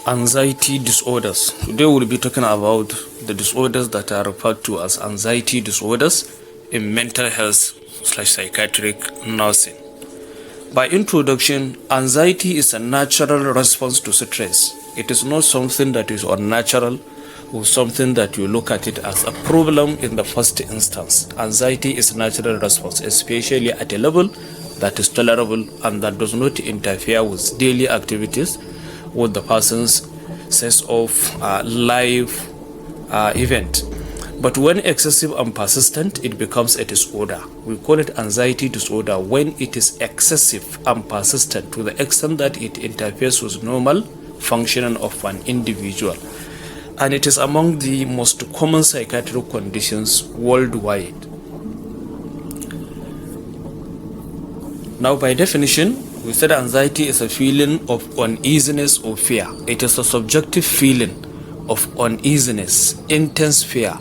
Anxiety disorders. Today we'll be talking about the disorders that are referred to as anxiety disorders in mental health/psychiatric nursing. By introduction, anxiety is a natural response to stress. It is not something that is unnatural or something that you look at it as a problem in the first instance. Anxiety is a natural response, especially at a level that is tolerable and that does not interfere with daily activities with the person's sense of life event. But when excessive and persistent, it becomes a disorder. We call it anxiety disorder when it is excessive and persistent to the extent that it interferes with normal functioning of an individual. And it is among the most common psychiatric conditions worldwide. Now, by definition, we said anxiety is a feeling of uneasiness or fear. It is a subjective feeling of uneasiness, intense fear,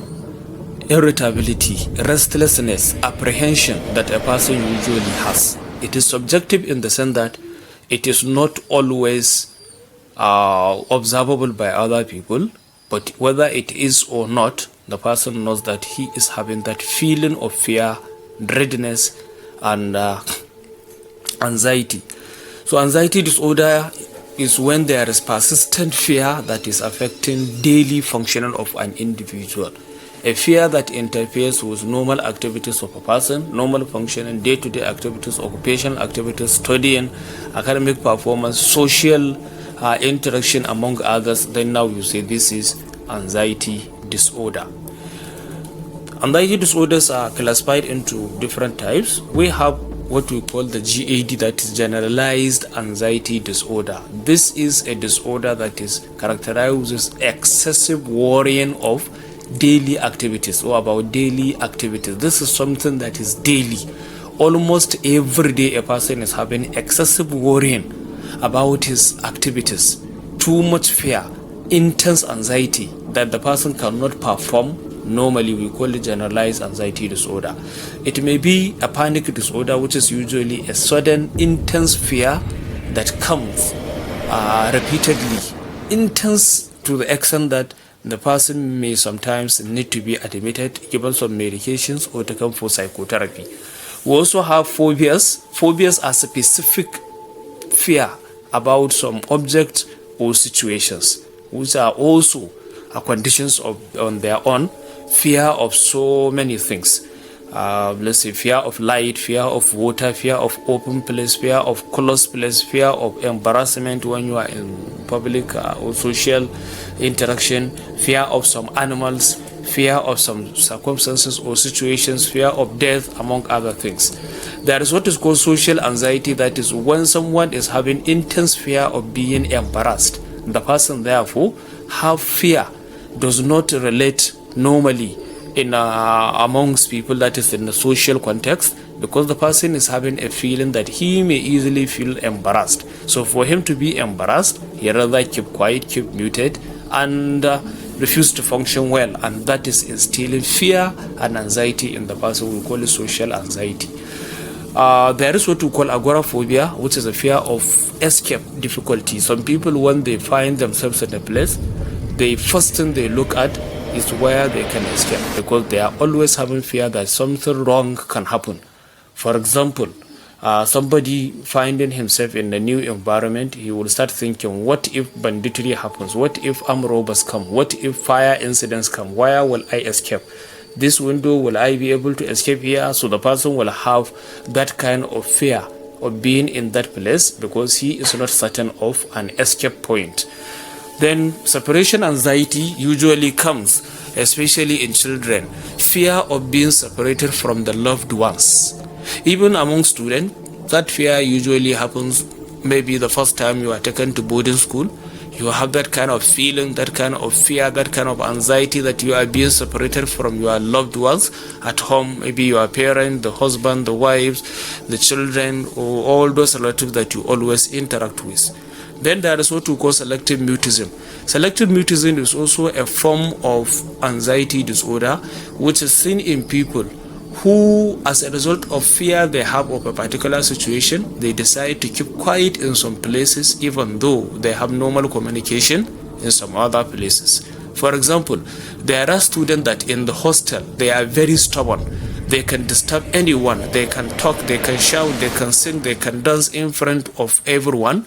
irritability, restlessness, apprehension that a person usually has. It is subjective in the sense that it is not always observable by other people, but whether it is or not, the person knows that he is having that feeling of fear, dreadiness, and anxiety. So anxiety disorder is when there is persistent fear that is affecting daily functioning of an individual. A fear that interferes with normal activities of a person, normal functioning, day-to-day activities, occupational activities, studying, academic performance, social interaction, among others. Then now you say this is anxiety disorder. Anxiety disorders are classified into different types. We have what we call the GAD, that is generalized anxiety disorder. This is a disorder that is characterized with excessive worrying of daily activities or about daily activities. This is something that is daily. Almost every day a person is having excessive worrying about his activities, too much fear, intense anxiety that the person cannot perform normally. We call it generalized anxiety disorder. It may be a panic disorder, which is usually a sudden intense fear that comes repeatedly, intense to the extent that the person may sometimes need to be admitted, given some medications, or taken for psychotherapy. We also have phobias. Phobias are specific fear about some objects or situations, which are also conditions on their own. Fear of so many things. Let's say fear of light, fear of water, fear of open place, fear of closed place, fear of embarrassment when you are in public or social interaction, fear of some animals, fear of some circumstances or situations, fear of death, among other things. There is what is called social anxiety, that is when someone is having intense fear of being embarrassed. The person therefore have fear, does not relate normally in amongst people, that is in the social context, because the person is having a feeling that he may easily feel embarrassed. So for him to be embarrassed, he rather keep quiet, keep muted, and refuse to function well, and that is instilling fear and anxiety in the person. We call it social anxiety. There is what we call agoraphobia, which is a fear of escape difficulty. Some people, when they find themselves in a place, the first thing they look at is where they can escape, because they are always having fear that something wrong can happen. For example, somebody finding himself in a new environment, he will start thinking, what if banditry happens? What if armed robbers come? What if fire incidents come? Where will I escape? This window, will I be able to escape here? So the person will have that kind of fear of being in that place because he is not certain of an escape point. Then separation anxiety usually comes, especially in children, fear of being separated from the loved ones. Even among students, that fear usually happens maybe the first time you are taken to boarding school. You have that kind of feeling, that kind of fear, that kind of anxiety that you are being separated from your loved ones at home, maybe your parent, the husband, the wives, the children, or all those relatives that you always interact with. Then there is what we call selective mutism. Selective mutism is also a form of anxiety disorder, which is seen in people who, as a result of fear they have of a particular situation, they decide to keep quiet in some places even though they have normal communication in some other places. For example, there are students that in the hostel, they are very stubborn. They can disturb anyone, they can talk, they can shout, they can sing, they can dance in front of everyone.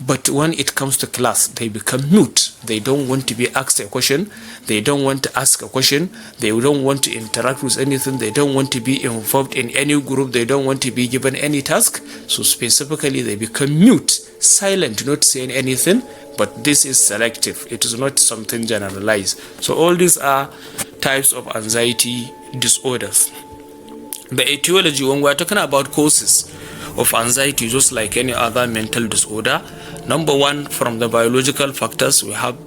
But when it comes to class, they become mute. They don't want to be asked a question. They don't want to ask a question. They don't want to interact with anything. They don't want to be involved in any group. They don't want to be given any task. So specifically, they become mute, silent, not saying anything. But this is selective. It is not something generalized. So all these are types of anxiety disorders. The etiology, when we're talking about causes of anxiety, just like any other mental disorder, number one, from the biological factors, we have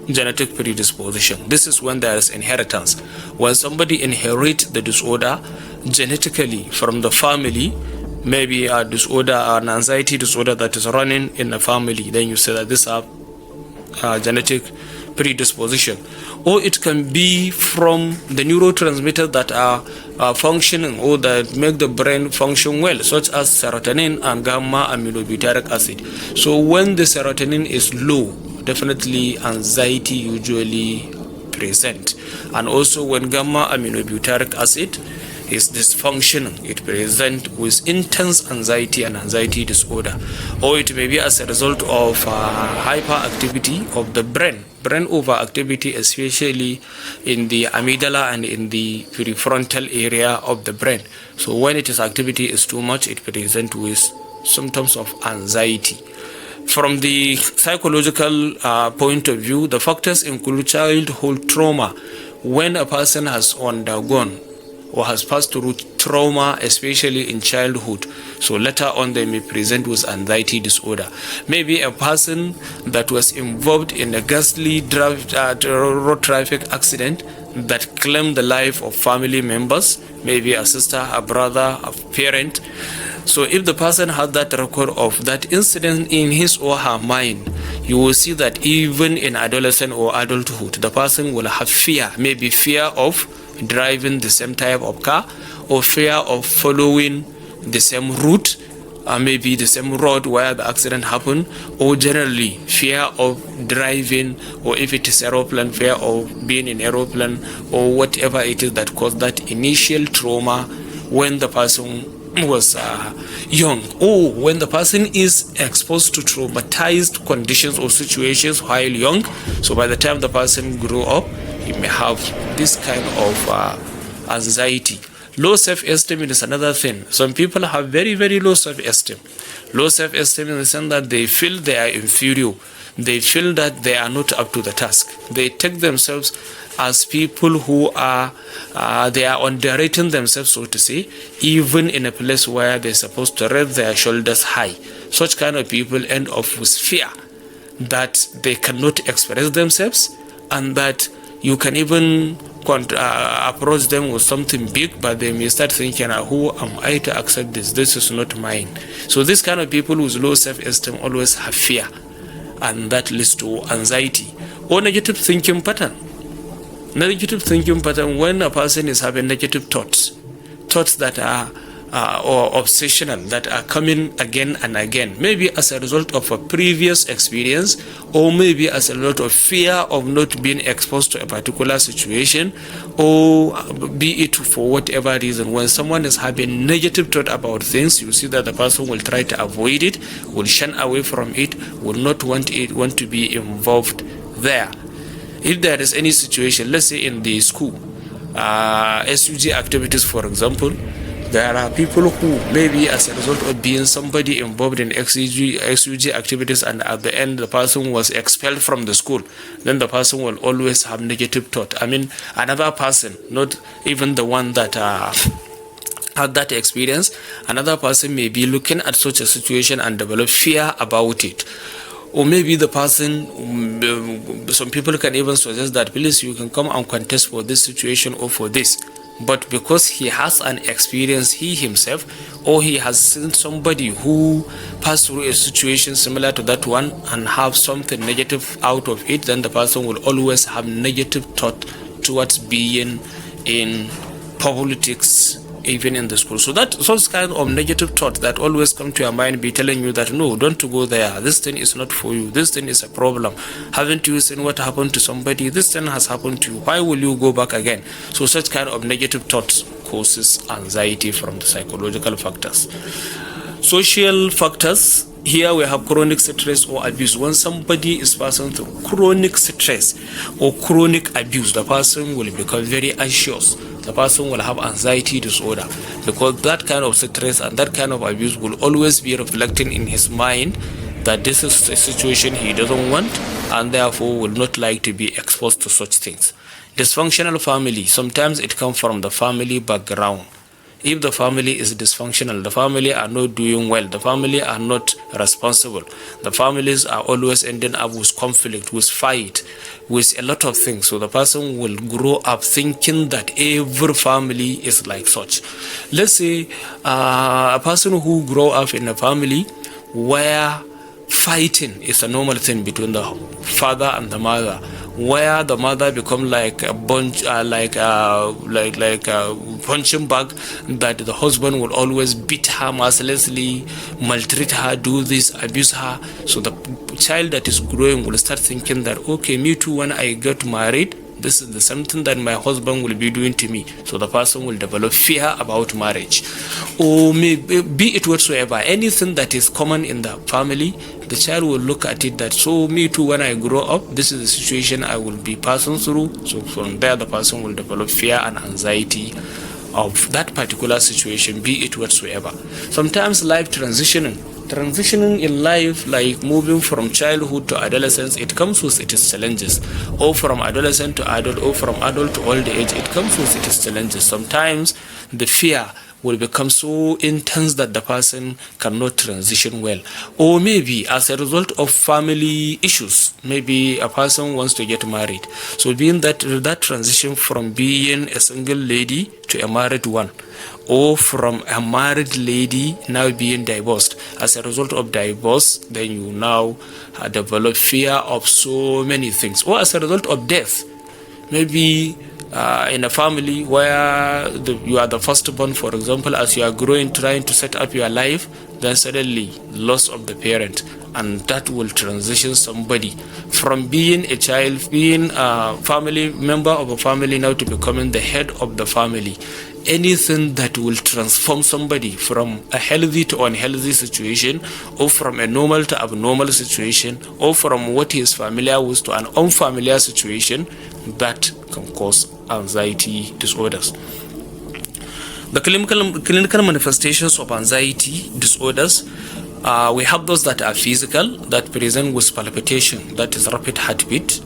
genetic predisposition. This is when there is inheritance. When somebody inherits the disorder genetically from the family, maybe a disorder, an anxiety disorder that is running in the family, then you say that this is a genetic predisposition. Or it can be from the neurotransmitters that are functioning or that make the brain function well, such as serotonin and gamma aminobutyric acid. So when the serotonin is low, definitely anxiety usually present. And also when gamma aminobutyric acid is dysfunctioning, it presents with intense anxiety and anxiety disorder. Or it may be as a result of hyperactivity of the brain overactivity, especially in the amygdala and in the prefrontal area of the brain. So when its activity is too much, it presents with symptoms of anxiety. From the psychological point of view, the factors include childhood trauma. When a person has undergone or has passed through trauma, especially in childhood, so later on they may present with anxiety disorder. Maybe a person that was involved in a ghastly road traffic accident that claimed the life of family members, maybe a sister, a brother, a parent. So if the person had that record of that incident in his or her mind, you will see that even in adolescent or adulthood, the person will have fear, maybe fear of driving the same type of car, or fear of following the same route, maybe the same road where the accident happened, or generally fear of driving, or if it is aeroplane, fear of being in aeroplane, or whatever it is that caused that initial trauma when the person was young, or when the person is exposed to traumatized conditions or situations while young. So by the time the person grew up, he may have this kind of anxiety. Low self-esteem is another thing. Some people have very, very low self-esteem. Low self-esteem in the sense that they feel they are inferior. They feel that they are not up to the task. They take themselves as people who they are underrating themselves, so to say, even in a place where they're supposed to raise their shoulders high. Such kind of people end up with fear that they cannot express themselves, and that you can even approach them with something big, but they may start thinking, who am I to accept this? This is not mine. So this kind of people with low self-esteem always have fear, and that leads to anxiety. Or negative thinking pattern. Negative thinking pattern, when a person is having negative thoughts that are or obsessional, that are coming again and again, maybe as a result of a previous experience, or maybe as a result of fear of not being exposed to a particular situation, or be it for whatever reason. When someone is having negative thought about things, you see that the person will try to avoid it, will shun away from it, will not want to be involved there. If there is any situation, let's say in the school, SUG activities, for example, there are people who maybe as a result of being somebody involved in SUG activities, and at the end the person was expelled from the school, then the person will always have negative thought. I mean, another person, not even the one that had that experience, another person may be looking at such a situation and develop fear about it. Or maybe the person, some people can even suggest that, please, you can come and contest for this situation or for this. But because he has an experience, he himself, or he has seen somebody who passed through a situation similar to that one and have something negative out of it, then the person will always have negative thought towards being in politics, even in the school. So that those kind of negative thoughts that always come to your mind be telling you that no, don't go there, this thing is not for you, this thing is a problem, haven't you seen what happened to somebody, this thing has happened to you, why will you go back again? So such kind of negative thoughts causes anxiety from the psychological factors. Social factors, here we have chronic stress or abuse. When somebody is passing through chronic stress or chronic abuse, the person will become very anxious. The person will have anxiety disorder, because that kind of stress and that kind of abuse will always be reflecting in his mind that this is a situation he doesn't want, and therefore will not like to be exposed to such things. Dysfunctional family, sometimes it comes from the family background. If the family is dysfunctional, the family are not doing well, the family are not responsible, the families are always ending up with conflict, with fight, with a lot of things. So the person will grow up thinking that every family is like such. Let's say a person who grow up in a family where fighting is a normal thing between the father and the mother, where the mother become like a bunch, like a punching bag, that the husband will always beat her mercilessly, maltreat her, do this, abuse her. So the child that is growing will start thinking that, okay, me too, when I get married, this is the something that my husband will be doing to me. So the person will develop fear about marriage, or maybe be it whatsoever, anything that is common in the family. The child will look at it that, so me too, when I grow up, this is the situation I will be passing through. So from there, the person will develop fear and anxiety of that particular situation, be it whatsoever. Sometimes life transitioning in life, like moving from childhood to adolescence, it comes with its challenges, or from adolescent to adult, or from adult to old age, it comes with its challenges. Sometimes the fear will become so intense that the person cannot transition well, or maybe as a result of family issues, maybe a person wants to get married, so being that transition from being a single lady to a married one, or from a married lady now being divorced. As a result of divorce, then you now develop fear of so many things, or as a result of death, maybe in a family where you are the firstborn, for example, as you are growing, trying to set up your life, then suddenly loss of the parent, and that will transition somebody from being a child, being a family member of a family, now to becoming the head of the family. Anything that will transform somebody from a healthy to unhealthy situation, or from a normal to abnormal situation, or from what he is familiar with to an unfamiliar situation, that can cause anxiety disorders. The clinical manifestations of anxiety disorders, we have those that are physical, that present with palpitation, that is rapid heartbeat,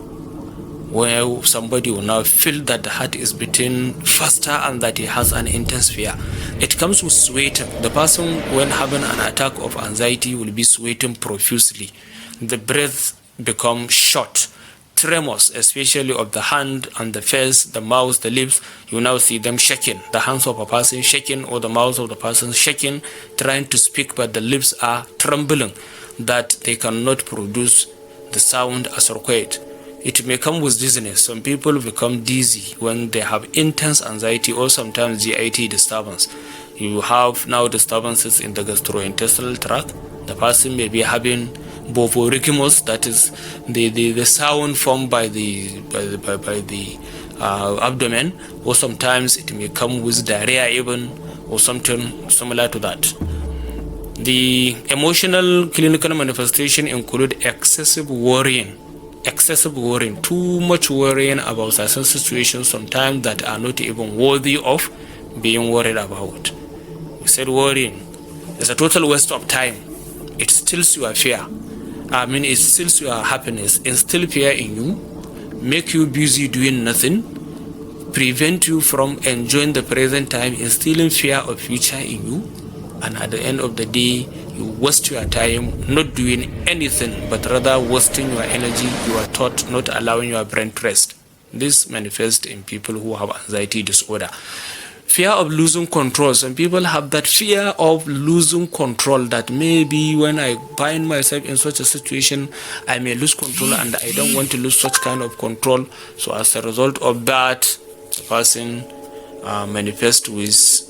where somebody will now feel that the heart is beating faster and that he has an intense fear. It comes with sweating. The person, when having an attack of anxiety, will be sweating profusely. The breath becomes short. Tremors, especially of the hand and the face, the mouth, the lips, you now see them shaking. The hands of a person shaking, or the mouth of the person shaking, trying to speak, but the lips are trembling, that they cannot produce the sound as required. It may come with dizziness. Some people become dizzy when they have intense anxiety, or sometimes GIT disturbance. You have now disturbances in the gastrointestinal tract. The person may be having bovorhythmus, that is the sound formed by the abdomen, or sometimes it may come with diarrhea even, or something similar to that. The emotional clinical manifestation include excessive worrying, too much worrying about certain situations, sometimes that are not even worthy of being worried about. We said worrying is a total waste of time. It steals your fear. It steals your happiness, instill fear in you, make you busy doing nothing, prevent you from enjoying the present time, instilling fear of future in you, and at the end of the day, you waste your time not doing anything, but rather wasting your energy, your thought, not allowing your brain to rest. This manifests in people who have anxiety disorder. Fear of losing control. Some people have that fear of losing control, that maybe when I find myself in such a situation, I may lose control, and I don't want to lose such kind of control. So as a result of that, the person manifest with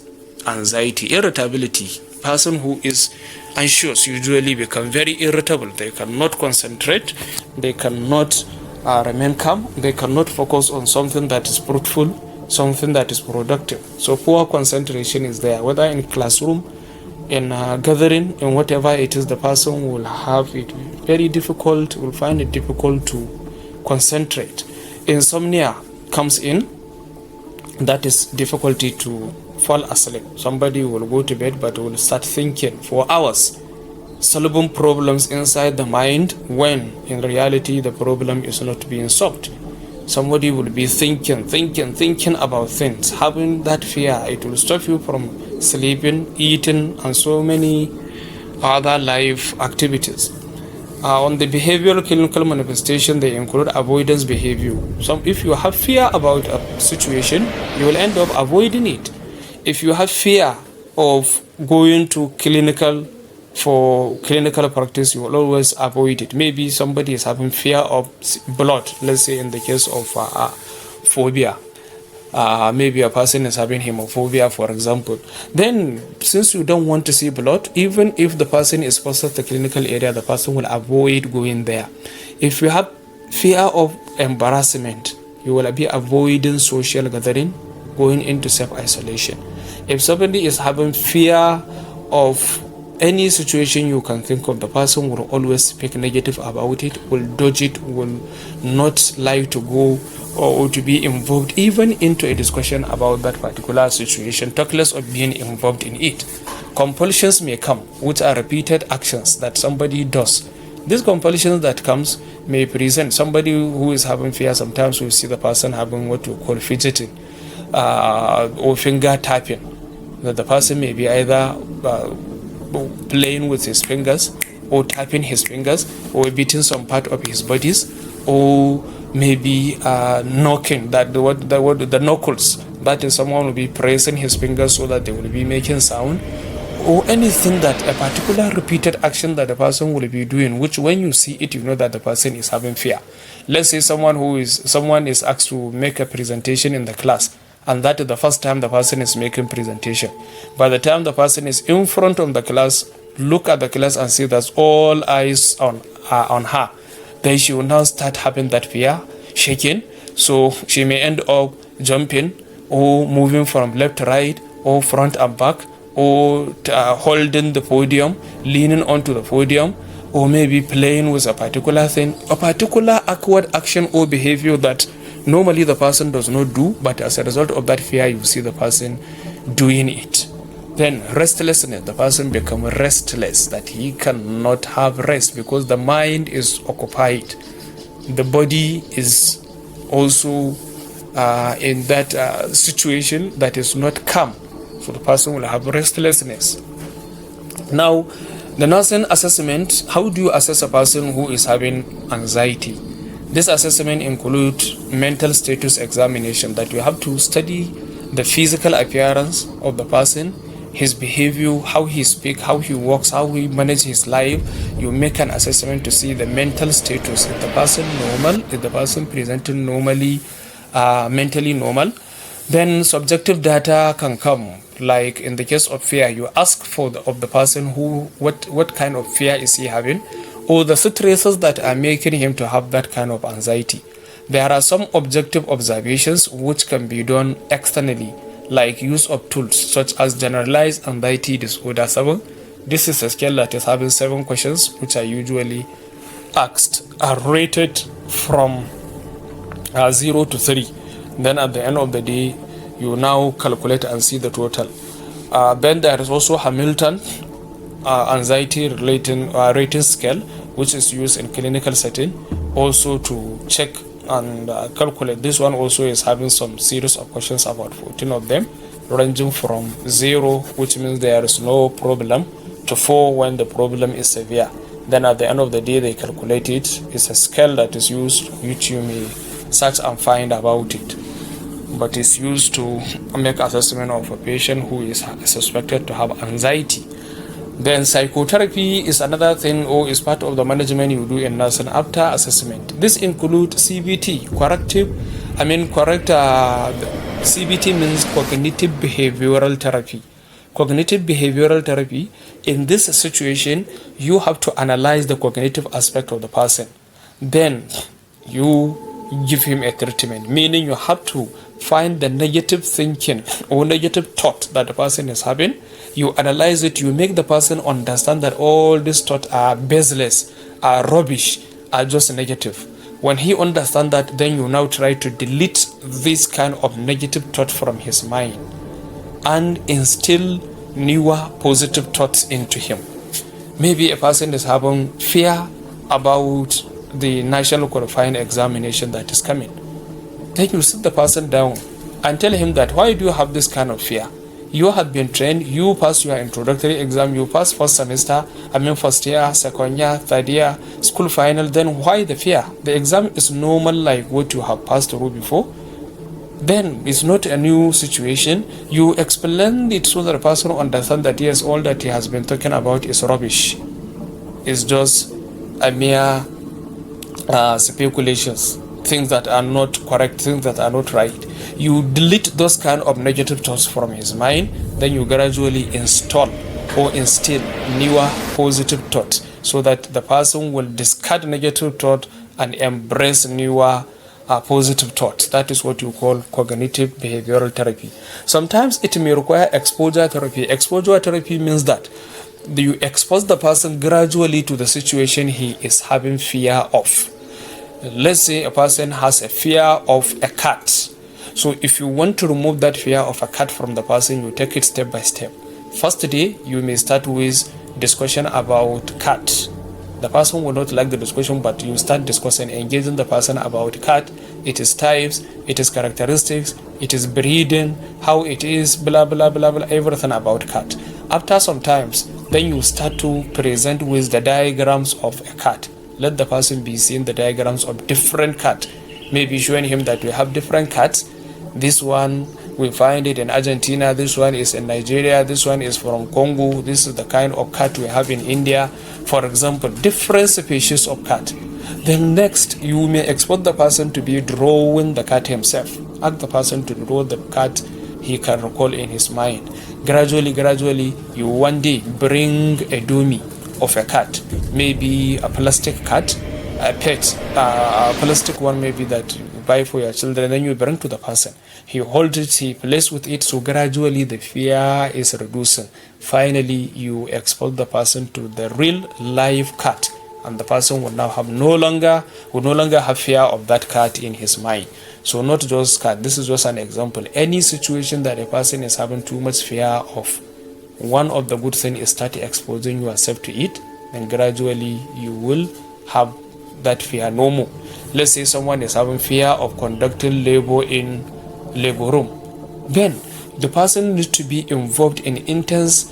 anxiety, irritability. Person who is anxious usually become very irritable. They cannot concentrate, they cannot remain calm, they cannot focus on something that is fruitful, something that is productive. So poor concentration is there, whether in classroom, in a gathering, in whatever it is, the person will have it very difficult, will find it difficult to concentrate. Insomnia comes in, that is difficulty to fall asleep. Somebody will go to bed but will start thinking for hours, solving problems inside the mind when in reality the problem is not being solved. Somebody will be thinking about things. Having that fear, it will stop you from sleeping, eating, and so many other life activities. On the behavioral clinical manifestation, they include avoidance behavior. So if you have fear about a situation, you will end up avoiding it. If you have fear of going to for clinical practice, you will always avoid it. Maybe somebody is having fear of blood, let's say in the case of phobia. Maybe a person is having hemophobia, for example. Then, since you don't want to see blood, even if the person is posted to the clinical area, the person will avoid going there. If you have fear of embarrassment, you will be avoiding social gathering, going into self-isolation. If somebody is having fear of any situation you can think of, the person will always speak negative about it, will dodge it, will not like to go or to be involved even into a discussion about that particular situation, talk less of being involved in it. Compulsions may come, which are repeated actions that somebody does. These compulsions that comes may present. Somebody who is having fear, sometimes we see the person having what we call fidgeting or finger tapping. That the person may be either playing with his fingers or tapping his fingers or beating some part of his bodies, or maybe knocking, the knuckles, that is, someone will be pressing his fingers so that they will be making sound, or anything that a particular repeated action that the person will be doing, which when you see it, you know that the person is having fear. Let's say someone is asked to make a presentation in the class, and that is the first time the person is making presentation. By the time the person is in front of the class, look at the class and see that all eyes on her, then she will now start having that fear, shaking. So she may end up jumping or moving from left to right or front and back, or holding the podium, leaning onto the podium, or maybe playing with a particular thing, a particular awkward action or behavior that normally the person does not do, but as a result of that fear, you see the person doing it. Then restlessness, the person becomes restless, that he cannot have rest because the mind is occupied. The body is also in that situation that is not calm. So the person will have restlessness. Now, the nursing assessment, how do you assess a person who is having anxiety? This assessment includes mental status examination, that you have to study the physical appearance of the person, his behavior, how he speaks, how he walks, how he manages his life. You make an assessment to see the mental status. Is the person normal? Is the person presenting normally, mentally normal? Then subjective data can come. Like in the case of fear, you ask of the person what kind of fear is he having, or the stresses that are making him to have that kind of anxiety. There are some objective observations which can be done externally, like use of tools such as generalized anxiety disorder 7. This is a scale that is having 7 questions which are usually asked, are rated from 0 to 3. Then at the end of the day, you now calculate and see the total. Then there is also Hamilton anxiety rating scale, which is used in clinical setting also to check and calculate. This one also is having some series of questions, about 14 of them, ranging from 0, which means there is no problem, to 4 when the problem is severe. Then at the end of the day, they calculate it. It's a scale that is used, which you may search and find about it, but it's used to make assessment of a patient who is suspected to have anxiety. Then psychotherapy is another thing, or is part of the management you do in nursing after assessment. This includes CBT, corrective CBT means cognitive behavioral therapy. Cognitive behavioral therapy, in this situation, you have to analyze the cognitive aspect of the person. Then you give him a treatment, meaning you have to find the negative thinking or negative thought that the person is having. You analyze it, you make the person understand that all these thoughts are baseless, are rubbish, are just negative. When he understands that, then you now try to delete this kind of negative thought from his mind and instill newer positive thoughts into him. Maybe a person is having fear about the national qualifying examination that is coming. Then you sit the person down and tell him that, why do you have this kind of fear? You have been trained, you pass your introductory exam, you pass first semester, first year, second year, third year, school final, then why the fear? The exam is normal like what you have passed through before. Then it's not a new situation. You explain it so that the person understands that yes, all that he has been talking about is rubbish. It's just a mere speculations, things that are not correct, things that are not right. You delete those kind of negative thoughts from his mind, then you gradually install or instill newer positive thoughts so that the person will discard negative thought and embrace newer positive thoughts. That is what you call cognitive behavioral therapy. Sometimes it may require exposure therapy. Exposure therapy means that you expose the person gradually to the situation he is having fear of. Let's say a person has a fear of a cat. So if you want to remove that fear of a cat from the person, you take it step by step. First day, you may start with discussion about cat. The person will not like the discussion, but you start discussing, engaging the person about cat, its types, its characteristics, its breeding, how it is, blah, blah, blah, blah, everything about cat. After some times, then you start to present with the diagrams of a cat. Let the person be seeing the diagrams of different cats. Maybe showing him that we have different cats. This one, we find it in Argentina. This one is in Nigeria. This one is from Congo. This is the kind of cat we have in India. For example, different species of cat. Then next, you may expect the person to be drawing the cat himself. Ask the person to draw the cat he can recall in his mind. Gradually, you one day bring a dummy of a cat, maybe a plastic cat, a pet, a plastic one maybe that you buy for your children, then you bring to the person. He holds it, he plays with it, so gradually the fear is reducing. Finally, you expose the person to the real live cat, and the person will now no longer have fear of that cat in his mind. So not just cat, this is just an example. Any situation that a person is having too much fear of, one of the good things is start exposing yourself to it, then gradually you will have that fear no more. Let's say someone is having fear of conducting labor in labor room. Then the person needs to be involved in intense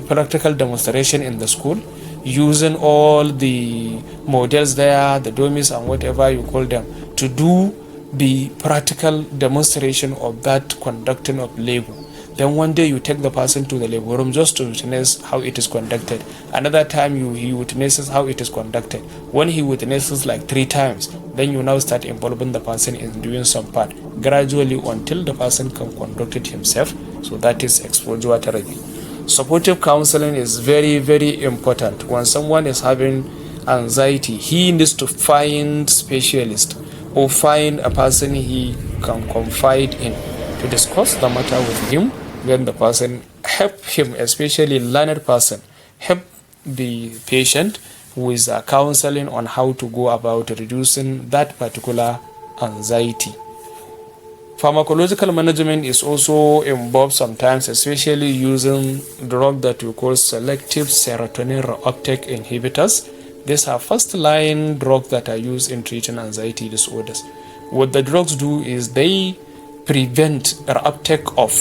practical demonstration in the school, using all the models there, the dummies and whatever you call them, to do the practical demonstration of that conducting of labor. Then one day you take the person to the labor room just to witness how it is conducted. Another time he witnesses how it is conducted. When he witnesses like 3 times, then you now start involving the person in doing some part, gradually until the person can conduct it himself. So that is exposure therapy. Supportive counseling is very, very important. When someone is having anxiety, he needs to find specialist or find a person he can confide in to discuss the matter with him. Then the person help him, especially learned person, help the patient with counseling on how to go about reducing that particular anxiety. Pharmacological management is also involved sometimes, especially using drug that we call selective serotonin reuptake inhibitors. These are first-line drugs that are used in treating anxiety disorders. What the drugs do is they prevent uptake of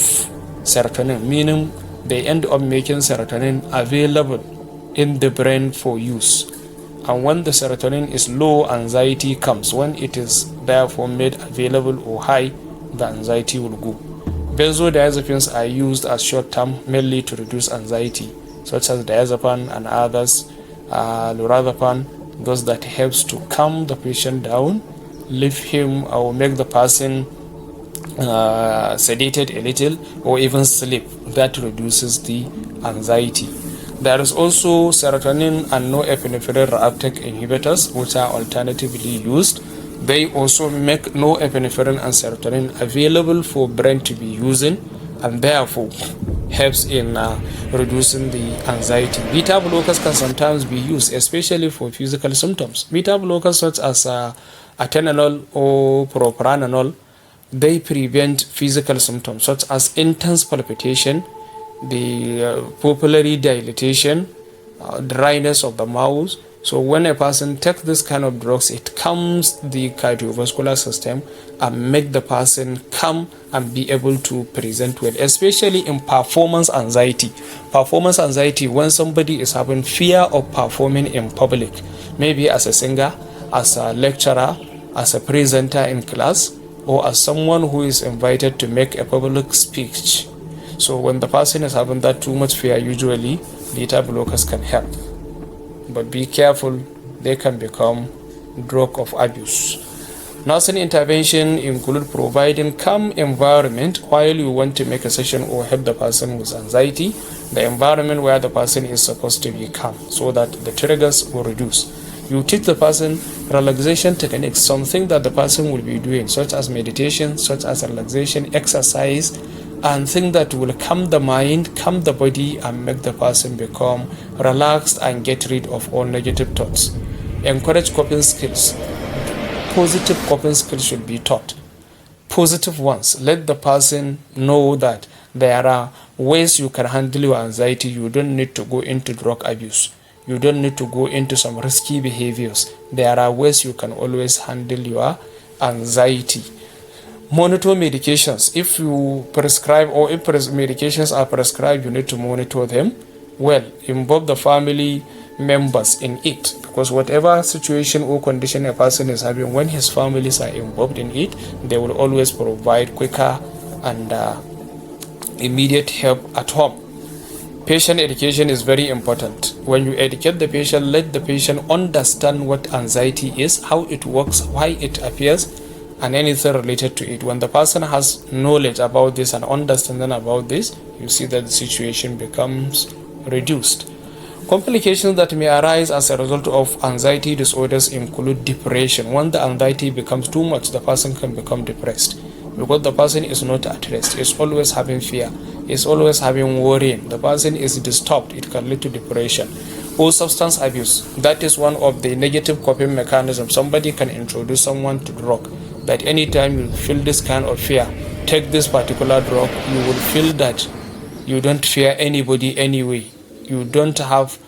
serotonin, meaning they end up making serotonin available in the brain for use. And when the serotonin is low, anxiety comes. When it is therefore made available or high, the anxiety will go. Benzodiazepines are used as short-term mainly to reduce anxiety, such as diazepam and others, lorazepam, those that helps to calm the patient down, leave him or make the person sedated a little, or even sleep. That reduces the anxiety. There is also serotonin and norepinephrine reuptake inhibitors, which are alternatively used. They also make norepinephrine and serotonin available for brain to be using, and therefore helps in reducing the anxiety. Beta blockers can sometimes be used, especially for physical symptoms. Beta blockers such as atenolol or propranolol, they prevent physical symptoms such as intense palpitation, the pupillary dilatation, dryness of the mouth. So when a person takes this kind of drugs, it calms the cardiovascular system and make the person calm and be able to present well, especially in performance anxiety. Performance anxiety, when somebody is having fear of performing in public, maybe as a singer, as a lecturer, as a presenter in class, or as someone who is invited to make a public speech. So when the person is having that too much fear, usually beta blockers can help. But be careful, they can become drug of abuse. Nursing intervention include providing calm environment while you want to make a session or help the person with anxiety. The environment where the person is supposed to be calm so that the triggers will reduce. You teach the person relaxation techniques, something that the person will be doing, such as meditation, such as relaxation exercise, and things that will calm the mind, calm the body, and make the person become relaxed and get rid of all negative thoughts. Encourage coping skills. Positive coping skills should be taught. Positive ones. Let the person know that there are ways you can handle your anxiety. You don't need to go into drug abuse. You don't need to go into some risky behaviors. There are ways you can always handle your anxiety. Monitor medications. If you prescribe, or if medications are prescribed, you need to monitor them well. Involve the family members in it, because whatever situation or condition a person is having, when his families are involved in it, they will always provide quicker and immediate help at home. Patient education is very important. When you educate the patient, let the patient understand what anxiety is, how it works, why it appears, and anything related to it. When the person has knowledge about this and understanding about this, you see that the situation becomes reduced. Complications that may arise as a result of anxiety disorders include depression. When the anxiety becomes too much, the person can become depressed because the person is not at rest, is always having fear, is always having worrying. The person is disturbed. It can lead to depression. Or substance abuse. That is one of the negative coping mechanisms. Somebody can introduce someone to drug, that anytime you feel this kind of fear, take this particular drug, you will feel that you don't fear anybody anyway. You don't have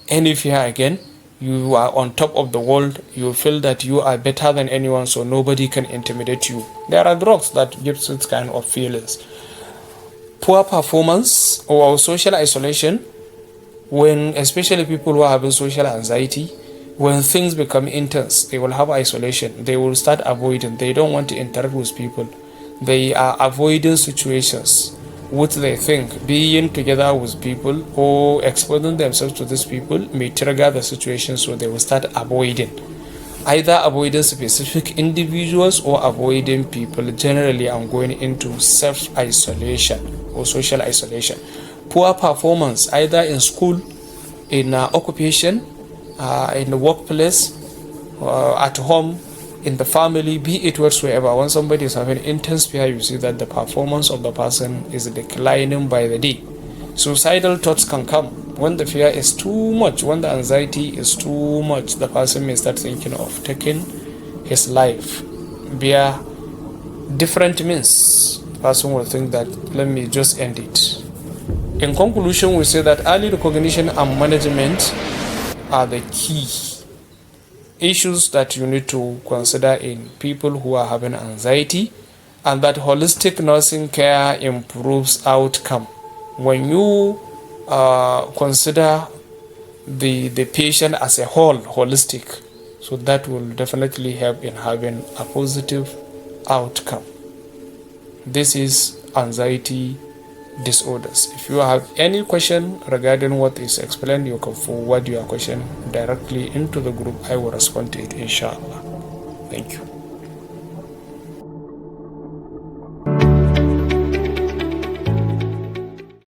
any fear again. You are on top of the world. You feel that you are better than anyone, so nobody can intimidate you. There are drugs that give this kind of feelings. Poor performance or social isolation, when especially people who are having social anxiety, when things become intense, they will have isolation. They will start avoiding. They don't want to interact with people. They are avoiding situations which they think being together with people or exposing themselves to these people may trigger the situation, so they will start avoiding. Either avoiding specific individuals or avoiding people generally and going into self-isolation or social isolation. Poor performance either in school, in occupation, in the workplace, at home, in the family, be it whatsoever. When somebody is having intense fear, you see that the performance of the person is declining by the day. Suicidal thoughts can come when the fear is too much. When the anxiety is too much, the person may start thinking of taking his life via different means. The person will think that, let me just end it. In conclusion, we say that early recognition and management are the key issues that you need to consider in people who are having anxiety, and that holistic nursing care improves outcome. When you consider the patient as a whole, holistic, so that will definitely help in having a positive outcome. This is anxiety disorders. If you have any question regarding what is explained, you can forward your question directly into the group. I will respond to it, inshallah. Thank you.